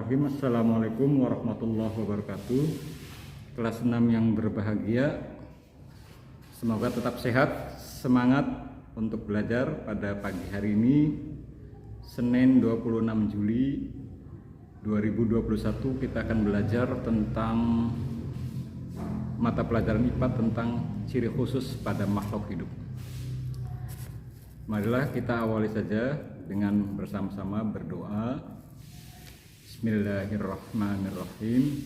Bismillahirrahmanirrahim. Assalamualaikum warahmatullahi wabarakatuh. Kelas 6 yang berbahagia, semoga tetap sehat, semangat untuk belajar pada pagi hari ini, Senin 26 Juli 2021. Kita akan belajar tentang mata pelajaran IPA tentang ciri khusus pada makhluk hidup. Marilah kita awali saja dengan bersama-sama berdoa. Bismillahirrahmanirrahim.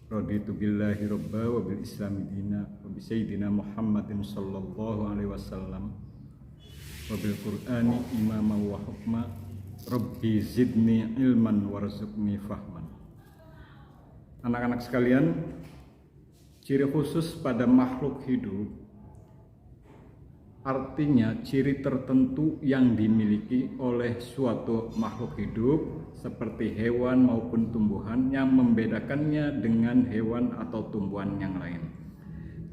Raditu billahi robba wa bil islami dina wa bi sayyidina Muhammadin sallallahu alaihi wasallam wa bil qur'ani imama wa hukma rabbi zidni ilman warzuqni fahman. Anak-anak sekalian, ciri khusus pada makhluk hidup artinya ciri tertentu yang dimiliki oleh suatu makhluk hidup seperti hewan maupun tumbuhan yang membedakannya dengan hewan atau tumbuhan yang lain.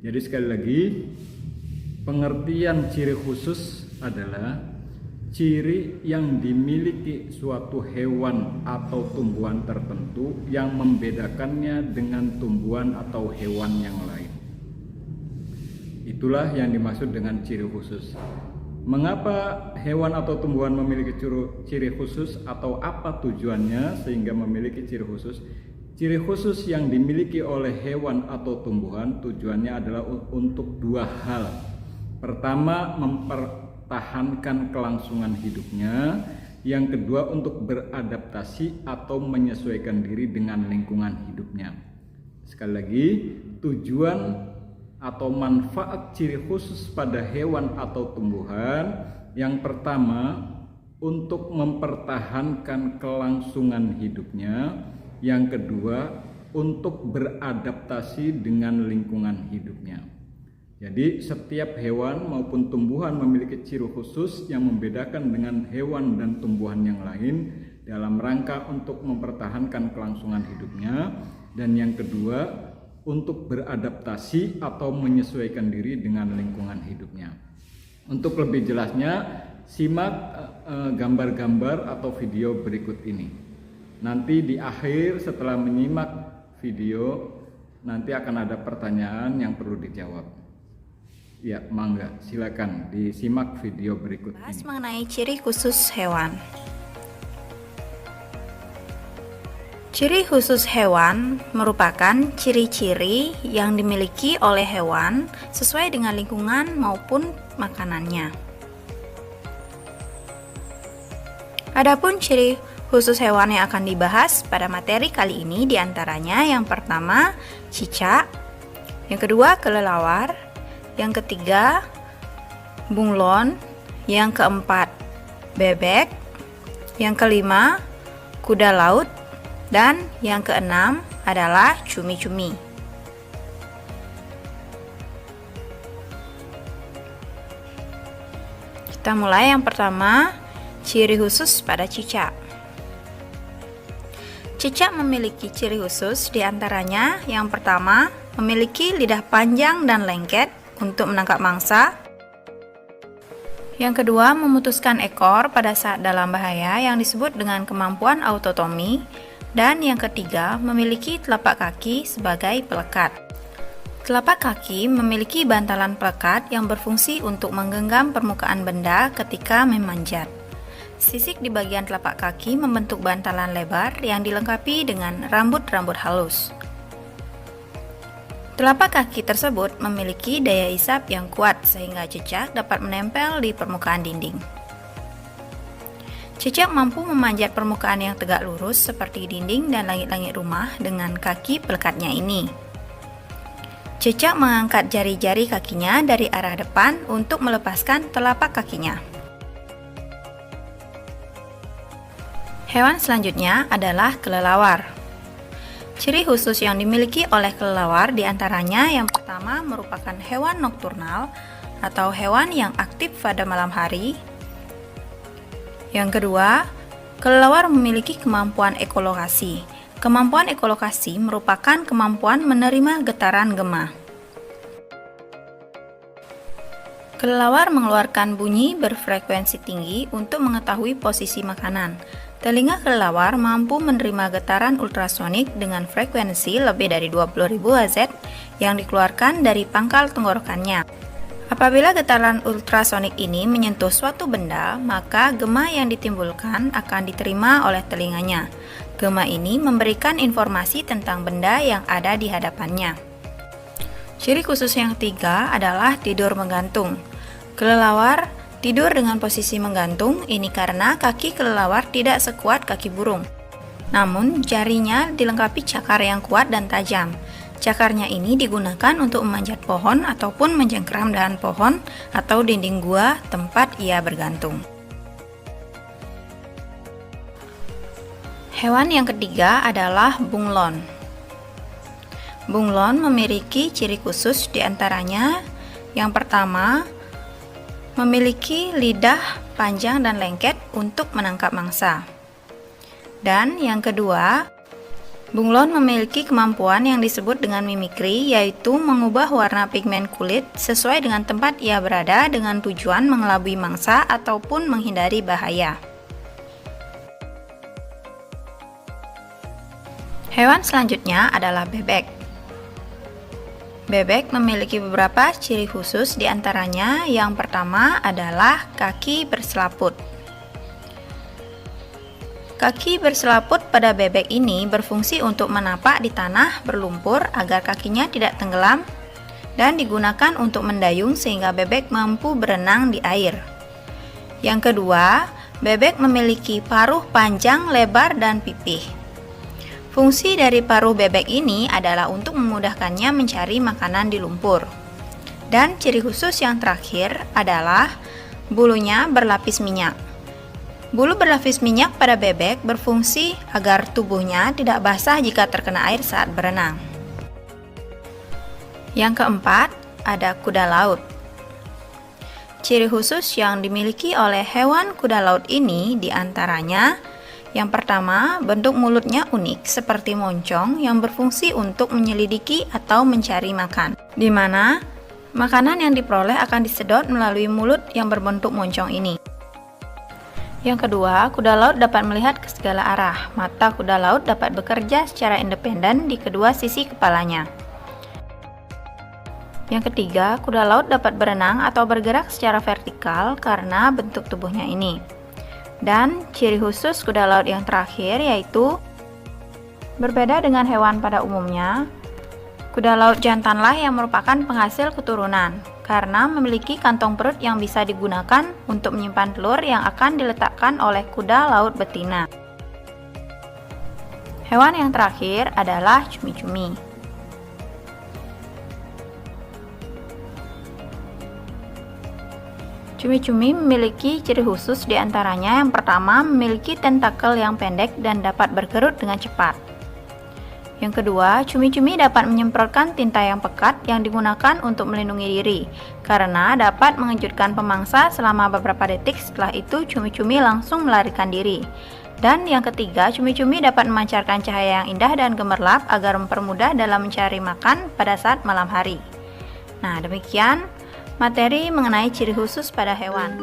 Jadi sekali lagi, pengertian ciri khusus adalah ciri yang dimiliki suatu hewan atau tumbuhan tertentu yang membedakannya dengan tumbuhan atau hewan yang lain. Itulah yang dimaksud dengan ciri khusus. Mengapa hewan atau tumbuhan memiliki ciri khusus atau apa tujuannya sehingga memiliki ciri khusus? Ciri khusus yang dimiliki oleh hewan atau tumbuhan tujuannya adalah untuk dua hal. Pertama, mempertahankan kelangsungan hidupnya. Yang kedua, untuk beradaptasi atau menyesuaikan diri dengan lingkungan hidupnya. Sekali lagi, tujuan atau manfaat ciri khusus pada hewan atau tumbuhan, yang pertama untuk mempertahankan kelangsungan hidupnya, yang kedua untuk beradaptasi dengan lingkungan hidupnya. Jadi setiap hewan maupun tumbuhan memiliki ciri khusus yang membedakan dengan hewan dan tumbuhan yang lain dalam rangka untuk mempertahankan kelangsungan hidupnya, dan yang kedua untuk beradaptasi atau menyesuaikan diri dengan lingkungan hidupnya. Untuk lebih jelasnya, simak gambar-gambar atau video berikut ini. Nanti di akhir setelah menyimak video, nanti akan ada pertanyaan yang perlu dijawab. Ya, mangga, silakan disimak video berikut ini. Bahas mengenai ciri khusus hewan. Ciri khusus hewan merupakan ciri-ciri yang dimiliki oleh hewan sesuai dengan lingkungan maupun makanannya. Adapun ciri khusus hewan yang akan dibahas pada materi kali ini diantaranya yang pertama cicak, yang kedua kelelawar, yang ketiga bunglon, yang keempat bebek, yang kelima kuda laut, dan yang keenam adalah cumi-cumi. Kita mulai yang pertama, ciri khusus pada cicak. Cicak memiliki ciri khusus diantaranya yang pertama, memiliki lidah panjang dan lengket untuk menangkap mangsa. Yang kedua, memutuskan ekor pada saat dalam bahaya yang disebut dengan kemampuan autotomi. Dan yang ketiga, memiliki telapak kaki sebagai pelekat. Telapak kaki memiliki bantalan pelekat yang berfungsi untuk menggenggam permukaan benda ketika memanjat. Sisik di bagian telapak kaki membentuk bantalan lebar yang dilengkapi dengan rambut-rambut halus. Telapak kaki tersebut memiliki daya isap yang kuat sehingga cicak dapat menempel di permukaan dinding. Cicak mampu memanjat permukaan yang tegak lurus seperti dinding dan langit-langit rumah dengan kaki pelekatnya ini. Cicak mengangkat jari-jari kakinya dari arah depan untuk melepaskan telapak kakinya. Hewan selanjutnya adalah kelelawar. Ciri khusus yang dimiliki oleh kelelawar diantaranya yang pertama merupakan hewan nokturnal atau hewan yang aktif pada malam hari. Yang kedua, kelelawar memiliki kemampuan ekolokasi. Kemampuan ekolokasi merupakan kemampuan menerima getaran gema. Kelelawar mengeluarkan bunyi berfrekuensi tinggi untuk mengetahui posisi makanan. Telinga kelelawar mampu menerima getaran ultrasonik dengan frekuensi lebih dari 20.000 Hz yang dikeluarkan dari pangkal tenggorokannya. Apabila getaran ultrasonik ini menyentuh suatu benda, maka gema yang ditimbulkan akan diterima oleh telinganya. Gema ini memberikan informasi tentang benda yang ada di hadapannya. Ciri khusus yang ketiga adalah tidur menggantung. Kelelawar tidur dengan posisi menggantung, ini karena kaki kelelawar tidak sekuat kaki burung. Namun, jarinya dilengkapi cakar yang kuat dan tajam. Cakarnya ini digunakan untuk memanjat pohon ataupun menjengkram dahan pohon atau dinding gua tempat ia bergantung. Hewan yang ketiga adalah bunglon. Bunglon memiliki ciri khusus diantaranya yang pertama, memiliki lidah panjang dan lengket untuk menangkap mangsa. Dan yang kedua, bunglon memiliki kemampuan yang disebut dengan mimikri, yaitu mengubah warna pigmen kulit sesuai dengan tempat ia berada dengan tujuan mengelabui mangsa ataupun menghindari bahaya. Hewan selanjutnya adalah bebek. Bebek memiliki beberapa ciri khusus, diantaranya yang pertama adalah kaki berselaput. Kaki berselaput pada bebek ini berfungsi untuk menapak di tanah berlumpur agar kakinya tidak tenggelam dan digunakan untuk mendayung sehingga bebek mampu berenang di air. Yang kedua, bebek memiliki paruh panjang, lebar, dan pipih. Fungsi dari paruh bebek ini adalah untuk memudahkannya mencari makanan di lumpur. Dan ciri khusus yang terakhir adalah bulunya berlapis minyak. Bulu berlapis minyak pada bebek berfungsi agar tubuhnya tidak basah jika terkena air saat berenang. Yang keempat, ada kuda laut. Ciri khusus yang dimiliki oleh hewan kuda laut ini diantaranya yang pertama, bentuk mulutnya unik seperti moncong yang berfungsi untuk menyelidiki atau mencari makan, di mana makanan yang diperoleh akan disedot melalui mulut yang berbentuk moncong ini. Yang kedua, kuda laut dapat melihat ke segala arah. Mata kuda laut dapat bekerja secara independen di kedua sisi kepalanya. Yang ketiga, kuda laut dapat berenang atau bergerak secara vertikal karena bentuk tubuhnya ini. Dan ciri khusus kuda laut yang terakhir yaitu berbeda dengan hewan pada umumnya, kuda laut jantanlah yang merupakan penghasil keturunan karena memiliki kantong perut yang bisa digunakan untuk menyimpan telur yang akan diletakkan oleh kuda laut betina. Hewan yang terakhir adalah cumi-cumi. Cumi-cumi memiliki ciri khusus, diantaranya yang pertama memiliki tentakel yang pendek dan dapat berkerut dengan cepat. Yang kedua, cumi-cumi dapat menyemprotkan tinta yang pekat yang digunakan untuk melindungi diri, karena dapat mengejutkan pemangsa selama beberapa detik, setelah itu cumi-cumi langsung melarikan diri. Dan yang ketiga, cumi-cumi dapat memancarkan cahaya yang indah dan gemerlap agar mempermudah dalam mencari makan pada saat malam hari. Nah, demikian materi mengenai ciri khusus pada hewan.